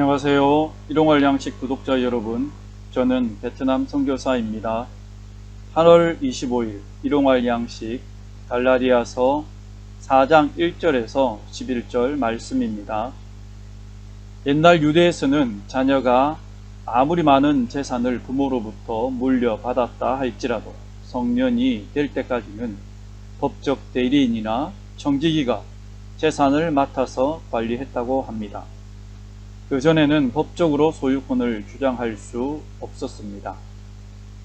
안녕하세요. 일용할 양식 구독자 여러분, 저는 베트남 선교사입니다. 8월 25일 일용할 양식 갈라디아서 4장 1절에서 11절 말씀입니다. 옛날 유대에서는 자녀가 아무리 많은 재산을 부모로부터 물려받았다 할지라도 성년이 될 때까지는 법적 대리인이나 청지기가 재산을 맡아서 관리했다고 합니다. 그전에는 법적으로 소유권을 주장할 수 없었습니다.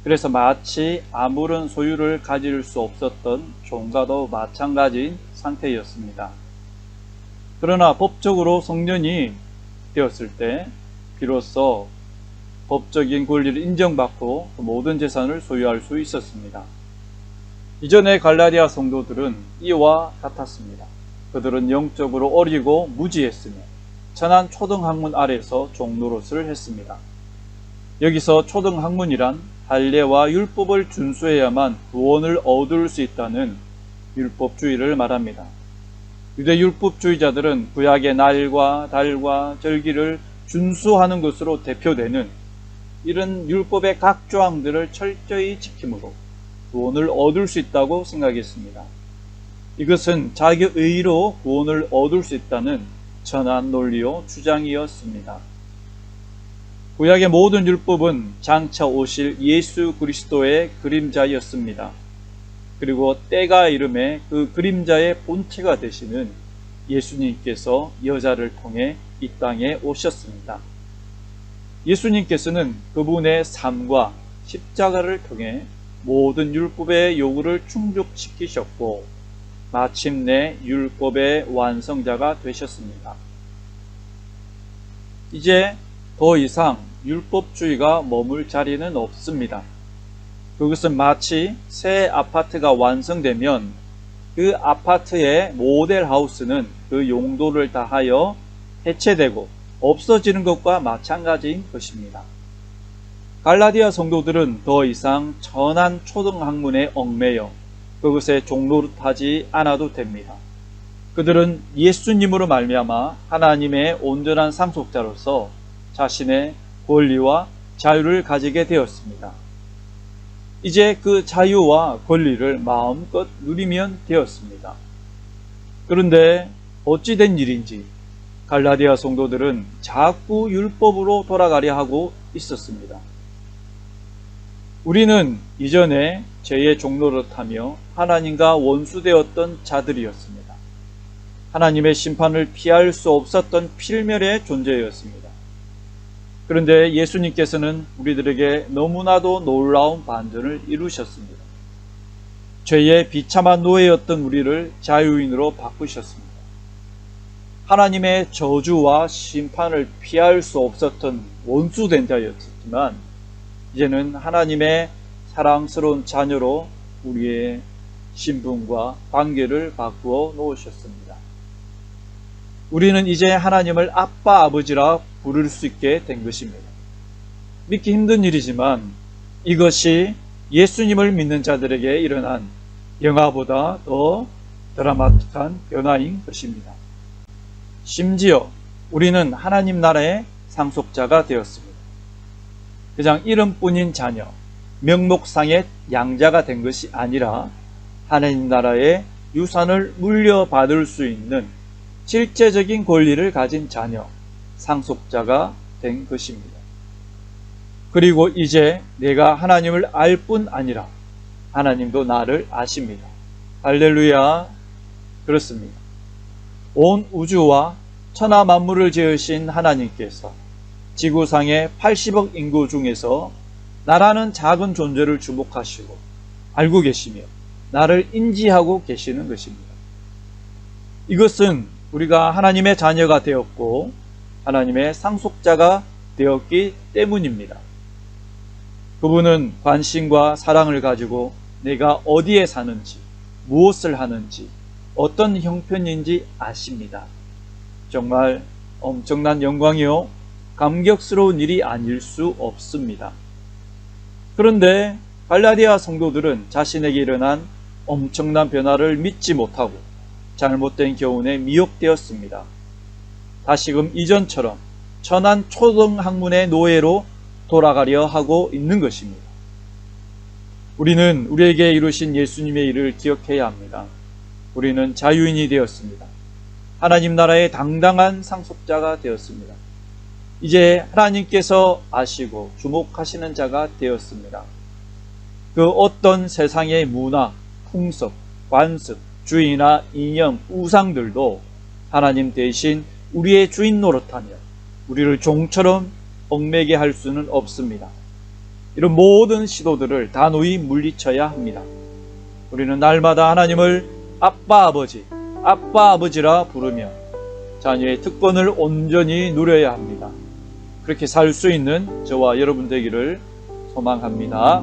그래서 마치 아무런 소유를 가질 수 없었던 종과도 마찬가지인 상태였습니다. 그러나 법적으로 성년이 되었을 때 비로소 법적인 권리를 인정받고 모든 재산을 소유할 수 있었습니다. 이전의 갈라디아 성도들은 이와 같았습니다. 그들은 영적으로 어리고 무지했으며 천한 초등학문 아래서 종노릇을 했습니다. 여기서 초등학문이란 할례와 율법을 준수해야만 구원을 얻을 수 있다는 율법주의를 말합니다. 유대 율법주의자들은 구약의 날과 달과 절기를 준수하는 것으로 대표되는 이런 율법의 각 조항들을 철저히 지킴으로 구원을 얻을 수 있다고 생각했습니다. 이것은 자기 의로 구원을 얻을 수 있다는 천한 논리요 주장이었습니다. 구약의 모든 율법은 장차 오실 예수 그리스도의 그림자였습니다. 그리고 때가 이름에 그 그림자의 본체가 되시는 예수님께서 여자를 통해 이 땅에 오셨습니다. 예수님께서는 그분의 삶과 십자가를 통해 모든 율법의 요구를 충족시키셨고 마침내 율법의 완성자가 되셨습니다. 이제 더 이상 율법주의가 머물 자리는 없습니다. 그것은 마치 새 아파트가 완성되면 그 아파트의 모델하우스는 그 용도를 다하여 해체되고 없어지는 것과 마찬가지인 것입니다. 갈라디아 성도들은 더 이상 천한 초등학문에 얽매여 그것에 종노릇하지 않아도 됩니다. 그들은 예수님으로 말미암아 하나님의 온전한 상속자로서 자신의 권리와 자유를 가지게 되었습니다. 이제 그 자유와 권리를 마음껏 누리면 되었습니다. 그런데 어찌 된 일인지 갈라디아 성도들은 자꾸 율법으로 돌아가려 하고 있었습니다. 우리는 이전에 죄의 종노릇하며 하나님과 원수되었던 자들이었습니다. 하나님의 심판을 피할 수 없었던 필멸의 존재였습니다. 그런데 예수님께서는 우리들에게 너무나도 놀라운 반전을 이루셨습니다. 죄의 비참한 노예였던 우리를 자유인으로 바꾸셨습니다. 하나님의 저주와 심판을 피할 수 없었던 원수된 자였지만 이제는 하나님의 사랑스러운 자녀로 우리의 신분과 관계를 바꾸어 놓으셨습니다. 우리는 이제 하나님을 아빠, 아버지라 부를 수 있게 된 것입니다. 믿기 힘든 일이지만 이것이 예수님을 믿는 자들에게 일어난 영화보다 더 드라마틱한 변화인 것입니다. 심지어 우리는 하나님 나라의 상속자가 되었습니다. 그냥 이름뿐인 자녀, 명목상의 양자가 된 것이 아니라 하나님 나라의 유산을 물려받을 수 있는 실제적인 권리를 가진 자녀, 상속자가 된 것입니다. 그리고 이제 내가 하나님을 알 뿐 아니라 하나님도 나를 아십니다. 할렐루야. 그렇습니다. 온 우주와 천하 만물을 지으신 하나님께서 지구상의 80억 인구 중에서 나라는 작은 존재를 주목하시고 알고 계시며 나를 인지하고 계시는 것입니다. 이것은 우리가 하나님의 자녀가 되었고 하나님의 상속자가 되었기 때문입니다. 그분은 관심과 사랑을 가지고 내가 어디에 사는지, 무엇을 하는지, 어떤 형편인지 아십니다. 정말 엄청난 영광이요 감격스러운 일이 아닐 수 없습니다. 그런데 갈라디아 성도들은 자신에게 일어난 엄청난 변화를 믿지 못하고 잘못된 교훈에 미혹되었습니다. 다시금 이전처럼 천한 초등학문의 노예로 돌아가려 하고 있는 것입니다. 우리는 우리에게 이루신 예수님의 일을 기억해야 합니다. 우리는 자유인이 되었습니다. 하나님 나라의 당당한 상속자가 되었습니다. 이제 하나님께서 아시고 주목하시는 자가 되었습니다. 그 어떤 세상의 문화, 풍습, 관습, 주의나 이념, 우상들도 하나님 대신 우리의 주인 노릇하며 우리를 종처럼 얽매게 할 수는 없습니다. 이런 모든 시도들을 단호히 물리쳐야 합니다. 우리는 날마다 하나님을 아빠 아버지라 부르며 자녀의 특권을 온전히 누려야 합니다. 그렇게 살 수 있는 저와 여러분 되기를 소망합니다.